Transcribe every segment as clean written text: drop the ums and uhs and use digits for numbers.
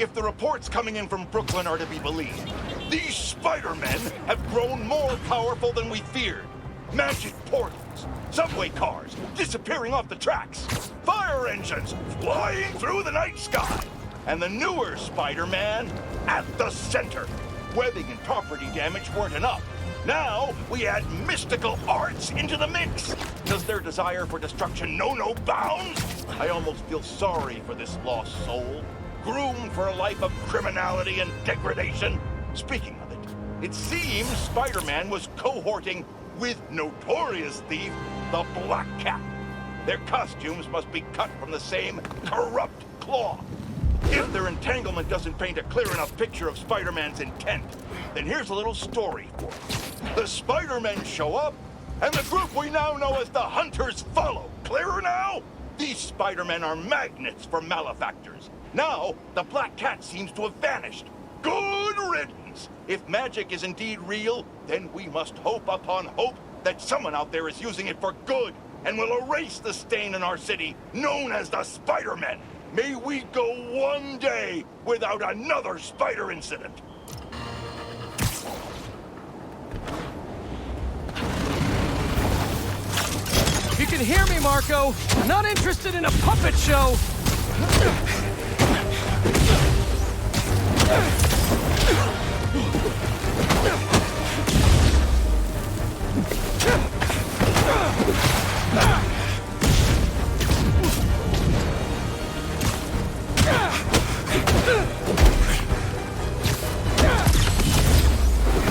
If the reports coming in from Brooklyn are to be believed, these Spider-Men have grown more powerful than we feared. Magic portals, subway cars disappearing off the tracks, fire engines flying through the night sky, and the newer Spider-Man at the center. Webbing and property damage weren't enough. Now we add mystical arts into the mix. Does their desire for destruction know no bounds? I almost feel sorry for this lost soul, groomed for a life of criminality and degradation. Speaking of it, it seems Spider-Man was cohorting with notorious thief, the Black Cat. Their costumes must be cut from the same corrupt cloth. If their entanglement doesn't paint a clear enough picture of Spider-Man's intent, then here's a little story for you. The Spider-Men show up, and the group we now know as the Hunters follow. Clearer now? These Spider-Men are magnets for malefactors. Now, the Black Cat seems to have vanished. Good riddance! If magic is indeed real, then we must hope upon hope that someone out there is using it for good and will erase the stain in our city known as the Spider-Men. May we go one day without another spider incident. You can hear me, Marco. I'm not interested in a puppet show.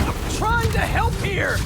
I'm trying to help here.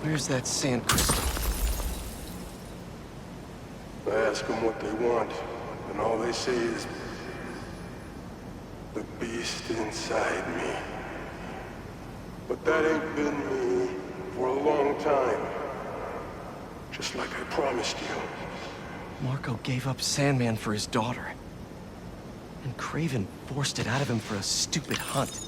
Where's that sand crystal? I ask them what they want, and all they say is, the beast inside me. But that ain't been me for a long time. Just like I promised you. Marco gave up Sandman for his daughter. And Craven forced it out of him for a stupid hunt.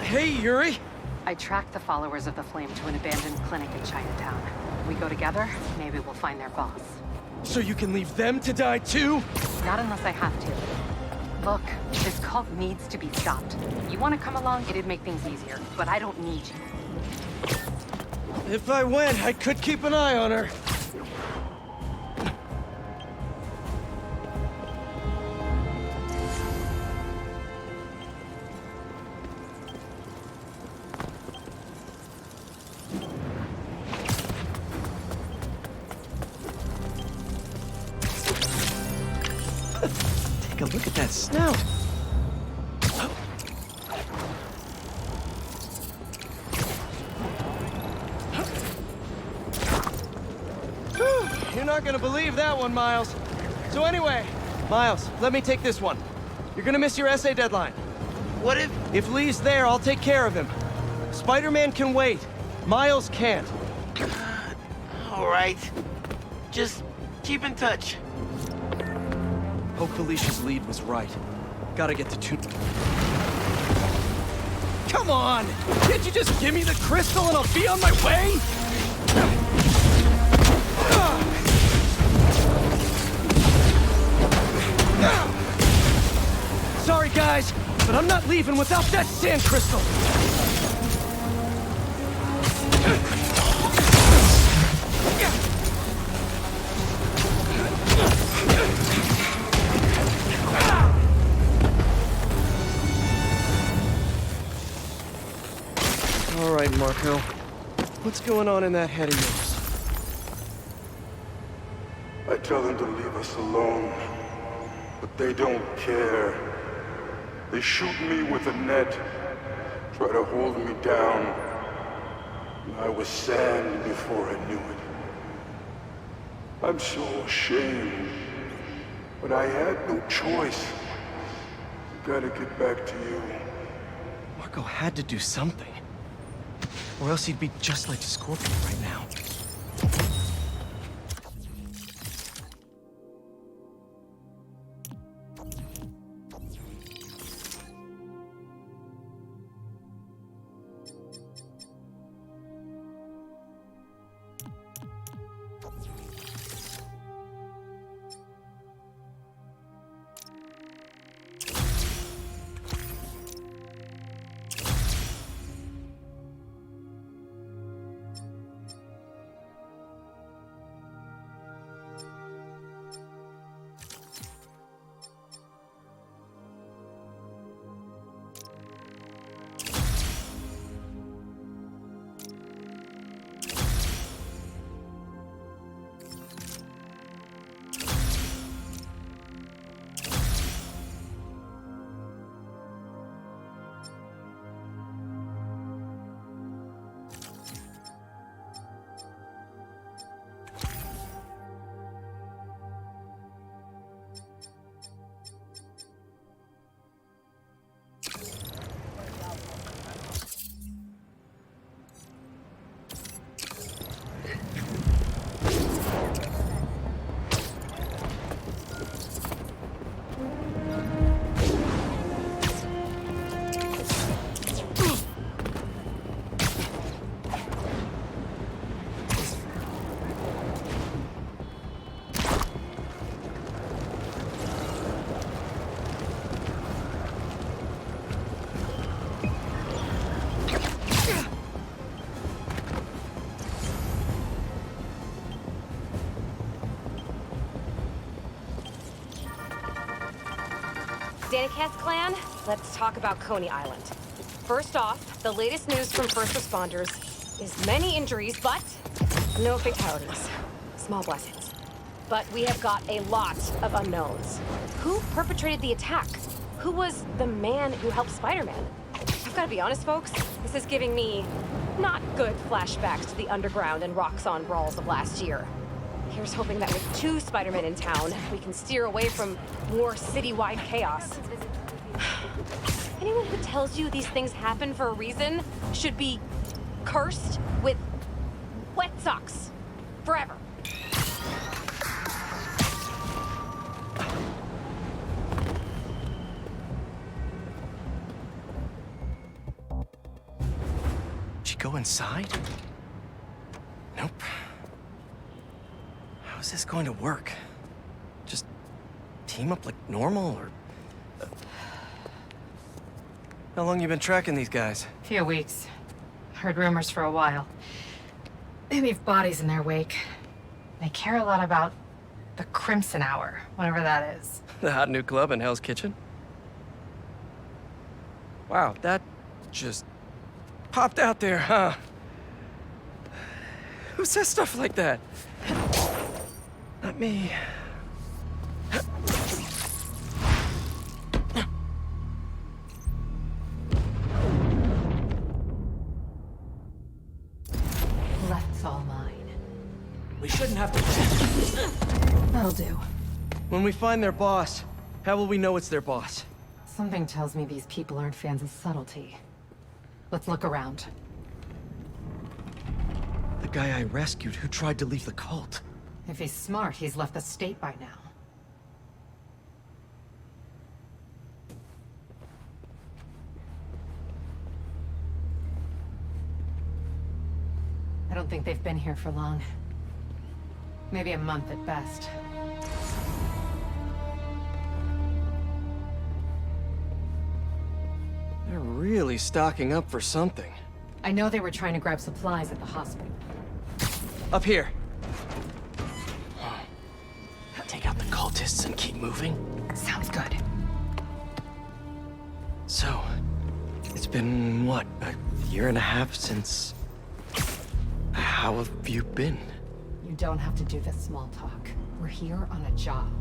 Hey, Yuri. I tracked the followers of the Flame to an abandoned clinic in Chinatown. We go together, maybe we'll find their boss. So you can leave them to die too? Not unless I have to. Look, this cult needs to be stopped. You want to come along, it'd make things easier, but I don't need you. If I went, I could keep an eye on her. Take a look at that snout. You're not gonna believe that one, Miles. So anyway, Miles, let me take this one. You're gonna miss your essay deadline. What if... If Lee's there, I'll take care of him. Spider-Man can wait. Miles can't. All right. Just keep in touch. Hope Felicia's lead was right. Gotta get to Come on! Can't you just give me the crystal and I'll be on my way? Sorry, guys, but I'm not leaving without that sand crystal! All right, Marco. What's going on in that head of yours? I tell them to leave us alone, but they don't care. They shoot me with a net, try to hold me down. I was sand before I knew it. I'm so ashamed, but I had no choice. Gotta get back to you. Marco had to do something. Or else he'd be just like Scorpion right now. Danicast clan, let's talk about Coney Island. First off, the latest news from first responders is many injuries, but no fatalities. Small blessings. But we have got a lot of unknowns. Who perpetrated the attack? Who was the man who helped Spider-Man? I've got to be honest, folks, this is giving me not good flashbacks to the underground and Roxxon brawls of last year. Here's hoping that with 2 Spider-Men in town, we can steer away from more citywide chaos. Anyone who tells you these things happen for a reason should be cursed with wet socks forever. Did you go inside? Nope. How's this going to work? Just team up like normal, or... How long you been tracking these guys? Few weeks. Heard rumors for a while. They leave bodies in their wake. They care a lot about the Crimson Hour, whatever that is. The hot new club in Hell's Kitchen? Wow, that just popped out there, huh? Who says stuff like that? Not me. Left's all mine. We shouldn't have to... That'll do. When we find their boss, how will we know it's their boss? Something tells me these people aren't fans of subtlety. Let's look around. The guy I rescued who tried to leave the cult. If he's smart, he's left the state by now. I don't think they've been here for long. Maybe a month at best. They're really stocking up for something. I know they were trying to grab supplies at the hospital. Up here. Take out the cultists and keep moving. Sounds good. So, it's been, what, a year and a half since... How have you been? You don't have to do this small talk. We're here on a job.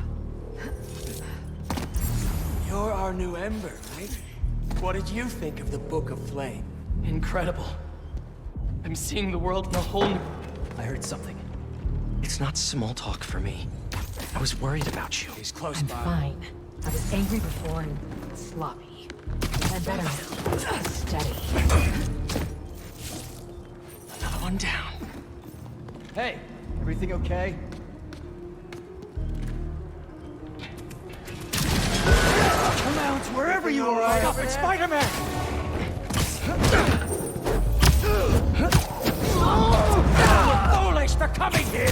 You're our new Ember, right? What did you think of the Book of Flame? Incredible. I'm seeing the world in a whole new... I heard something. It's not small talk for me. I was worried about you. He's close I'm by. fine. I was angry before and sloppy. I'm better now. Steady. Another one down. Hey, everything okay? Come wherever you are. Stop it, Spider-Man! We're foolish for coming here!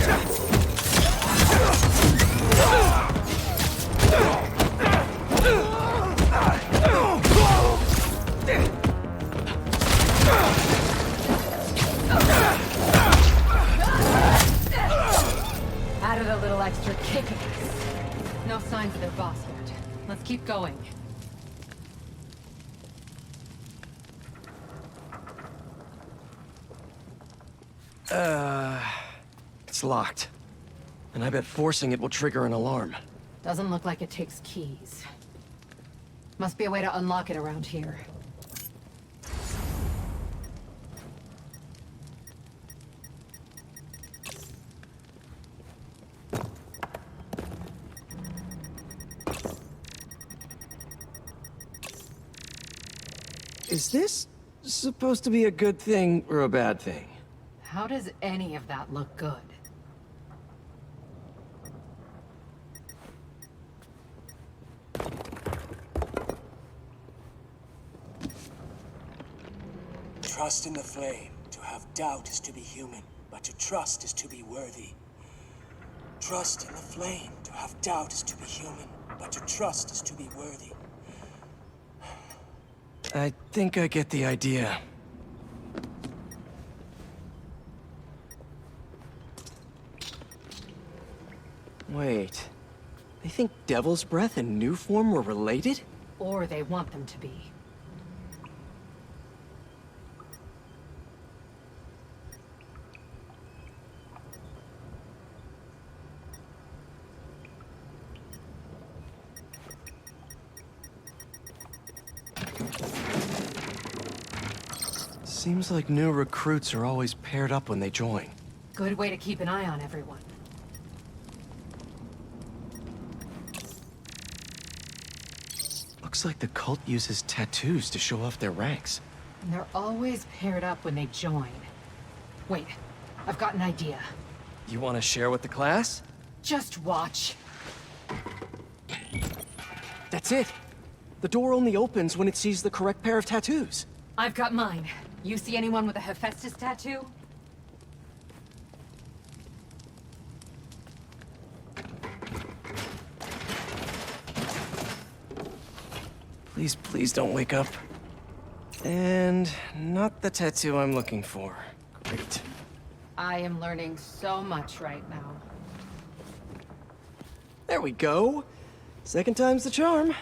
Added a little extra kicking. No signs of their boss yet. Let's keep going. It's locked. And I bet forcing it will trigger an alarm. Doesn't look like it takes keys. Must be a way to unlock it around here. Is this supposed to be a good thing or a bad thing? How does any of that look good? Trust in the flame. To have doubt is to be human, but to trust is to be worthy. Trust in the flame. To have doubt is to be human, but to trust is to be worthy. I think I get the idea. Wait. They think Devil's Breath and New Form were related? Or they want them to be. Seems like new recruits are always paired up when they join. Good way to keep an eye on everyone. Looks like the cult uses tattoos to show off their ranks. And they're always paired up when they join. Wait, I've got an idea. You want to share with the class? Just watch. That's it. The door only opens when it sees the correct pair of tattoos. I've got mine. You see anyone with a Hephaestus tattoo? Please, please don't wake up. And not the tattoo I'm looking for. Great. I am learning so much right now. There we go. Second time's the charm.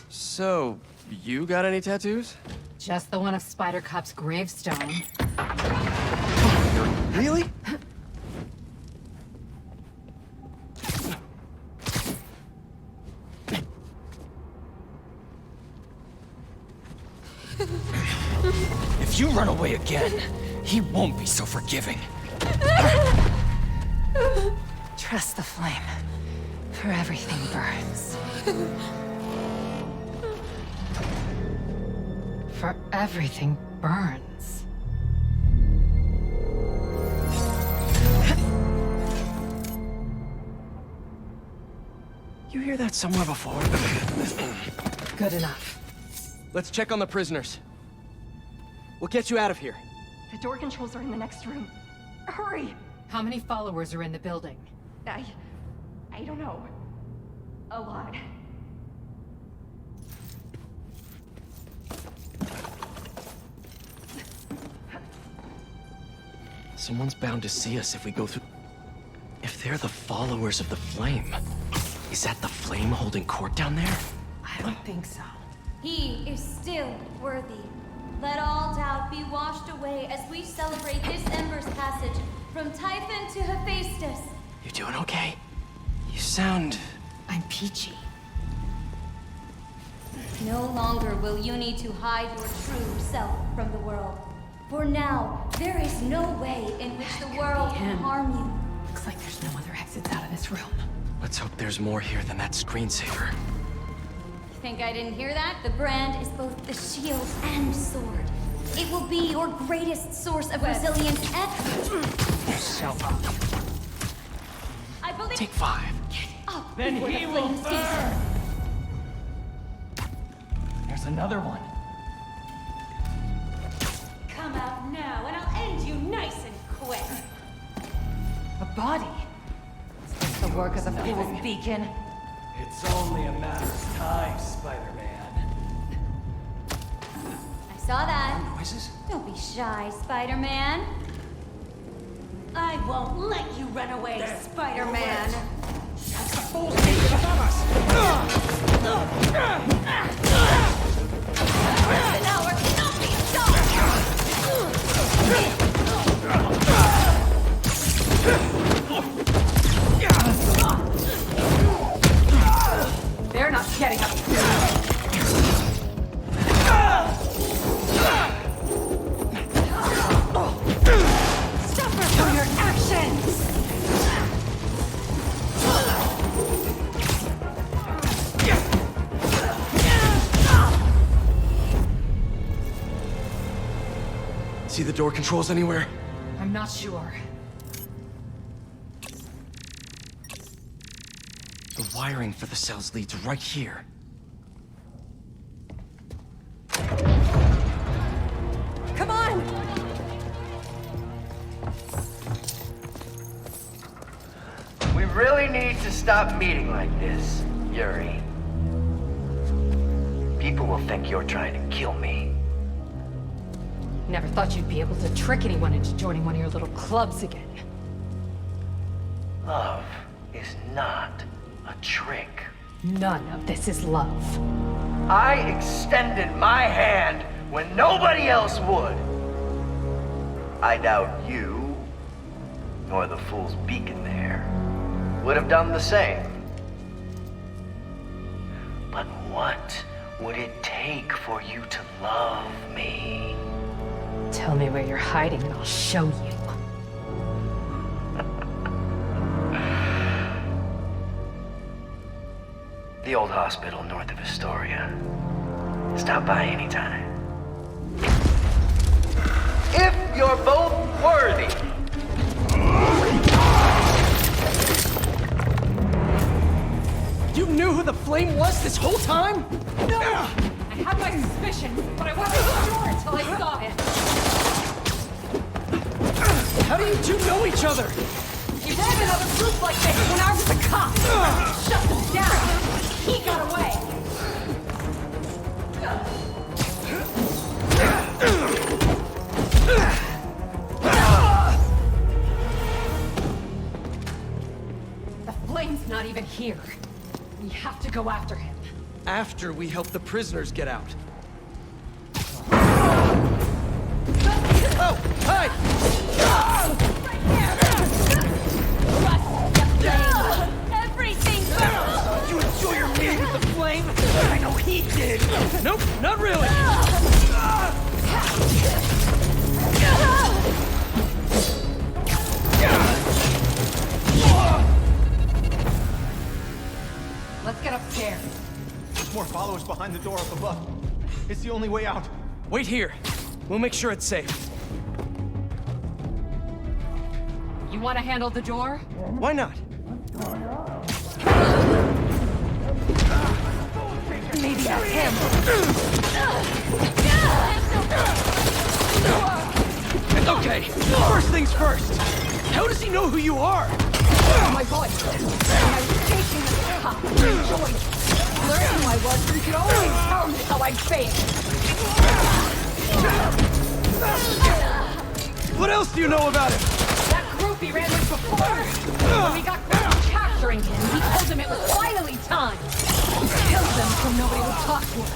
So, you got any tattoos? Just the one of Spider Cop's gravestone. Really? If you run away again, he won't be so forgiving. Trust the flame, for everything burns. For everything burns. You hear that somewhere before? Good enough. Let's check on the prisoners. We'll get you out of here. The door controls are in the next room. Hurry! How many followers are in the building? I don't know. A lot. Someone's bound to see us if we go through... If they're the followers of the flame, is that the flame holding court down there? I don't think so. He is still worthy. Let all doubt be washed away as we celebrate this Ember's passage from Typhon to Hephaestus. You doing okay? You sound... I'm peachy. No longer will you need to hide your true self from the world. For now, there is no way in which the world can harm you. Looks like there's no other exits out of this room. Let's hope there's more here than that screensaver. Think I didn't hear that? The brand is both the shield and sword. It will be your greatest source of resilience and... Show up. I believe... Take 5. Up Then before he the will flame sees burn! There's another one. Come out now, and I'll end you nice and quick. A body? Is this the work of the Fool's Beacon? It's only a matter of time, Spider-Man. I saw that. Noises? Don't be shy, Spider-Man. I won't let you run away, Spider-Man. That's the Fool's Beacon above us! An hour cannot be stopped! They're not getting up. Suffer for your actions! See the door controls anywhere? I'm not sure. The wiring for the cells leads right here. Come on! We really need to stop meeting like this, Yuri. People will think you're trying to kill me. Never thought you'd be able to trick anyone into joining one of your little clubs again. Love is not a trick. None of this is love. I extended my hand when nobody else would. I doubt you, nor the Fool's Beacon there, would have done the same. But what would it take for you to love me? Tell me where you're hiding and I'll show you. The old hospital north of Astoria. Stop by anytime. If you're both worthy. flame was this whole time? No! I had my suspicions, but I wasn't sure until I saw him. How do you two know each other? He ran another group like this when I was a cop. Shut them down. He got away. The flame's not even here. We have to go after him. After we help the prisoners get out. Oh, hi! Everything! You enjoy your meal with the flame? I know he did! Nope, not really! Let's get upstairs. More followers behind the door up above. It's the only way out. Wait here. We'll make sure it's safe. You want to handle the door? Why not? Maybe that's him. Okay, first things first. How does he know who you are? My voice. I was chasing the cop. Enjoyed. Learned who I was, so you could always tell me how I'd fail. What else do you know about him? That group he ran with before. When we got caught capturing him, he told them it was finally time. He killed them so nobody would talk to him.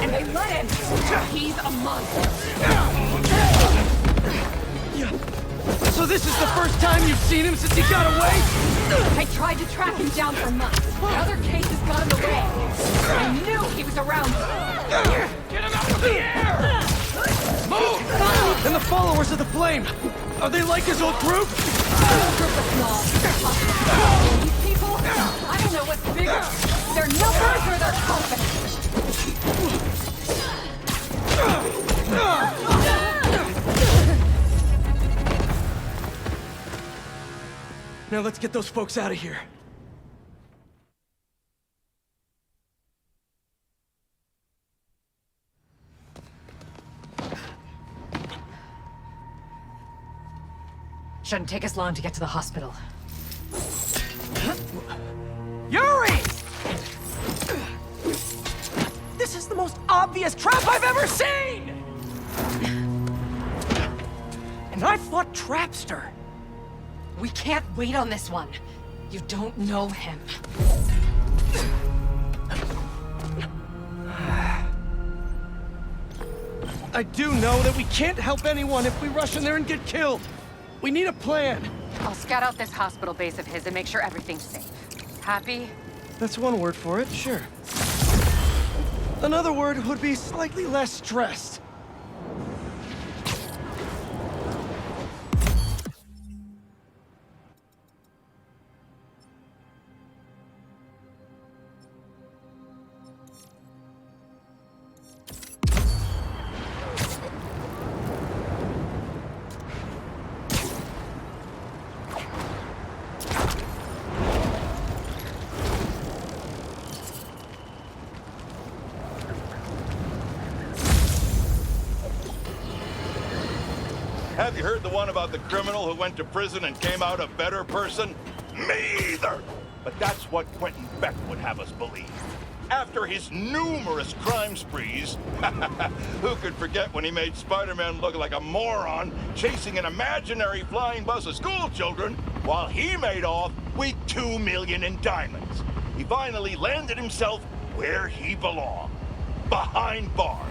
And they let him. He's a monster. So this is the first time you've seen him since he got away? I tried to track him down for months. Other cases got in the way. I knew he was around. Get him out of the air! Move! And the followers of the flame, are they like his old group? Group of small. These people, I don't know what's bigger. Their numbers or their confidence. Now let's get those folks out of here. Shouldn't take us long to get to the hospital. Yuri! This is the most obvious trap I've ever seen! And I fought Trapster. We can't wait on this one. You don't know him. I do know that we can't help anyone if we rush in there and get killed. We need a plan. I'll scout out this hospital base of his and make sure everything's safe. Happy? That's one word for it, sure. Another word would be slightly less stressed. Have you heard the one about the criminal who went to prison and came out a better person? Me either! But that's what Quentin Beck would have us believe. After his numerous crime sprees, who could forget when he made Spider-Man look like a moron chasing an imaginary flying bus of school children while he made off with $2 million in diamonds. He finally landed himself where he belonged, behind bars.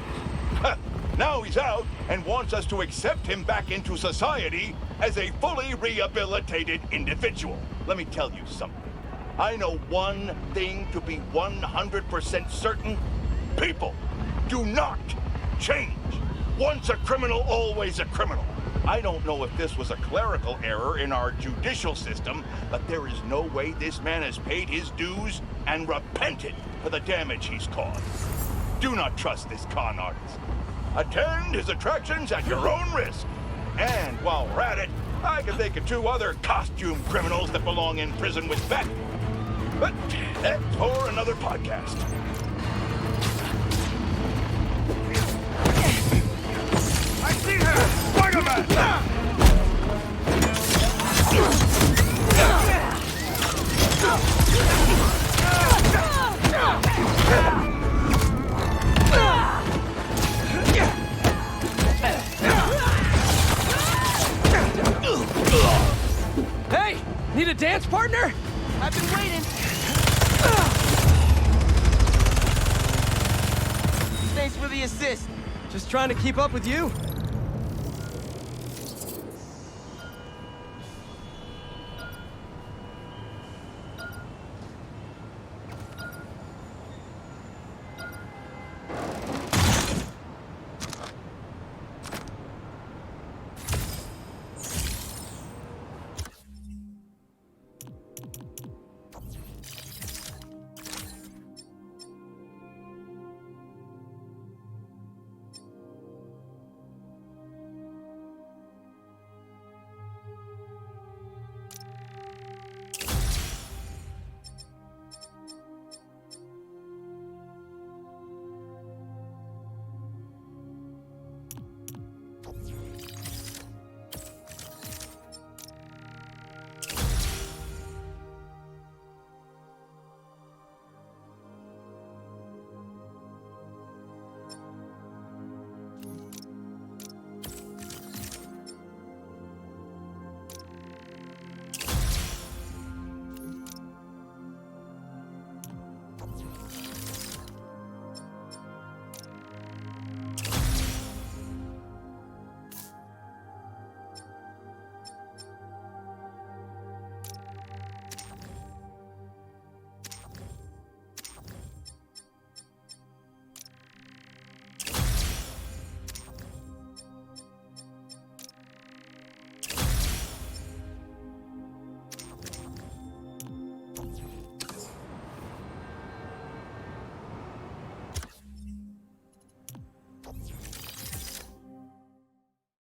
Now he's out and wants us to accept him back into society as a fully rehabilitated individual. Let me tell you something. I know one thing to be 100% certain. People do not change. Once a criminal, always a criminal. I don't know if this was a clerical error in our judicial system, but there is no way this man has paid his dues and repented for the damage he's caused. Do not trust this con artist. Attend his attractions at your own risk. And while we're at it, I can think of 2 other costume criminals that belong in prison with Beck. But that's for another podcast. I see her! Spider-Man! Hey! Need a dance partner? I've been waiting. Thanks for the assist. Just trying to keep up with you.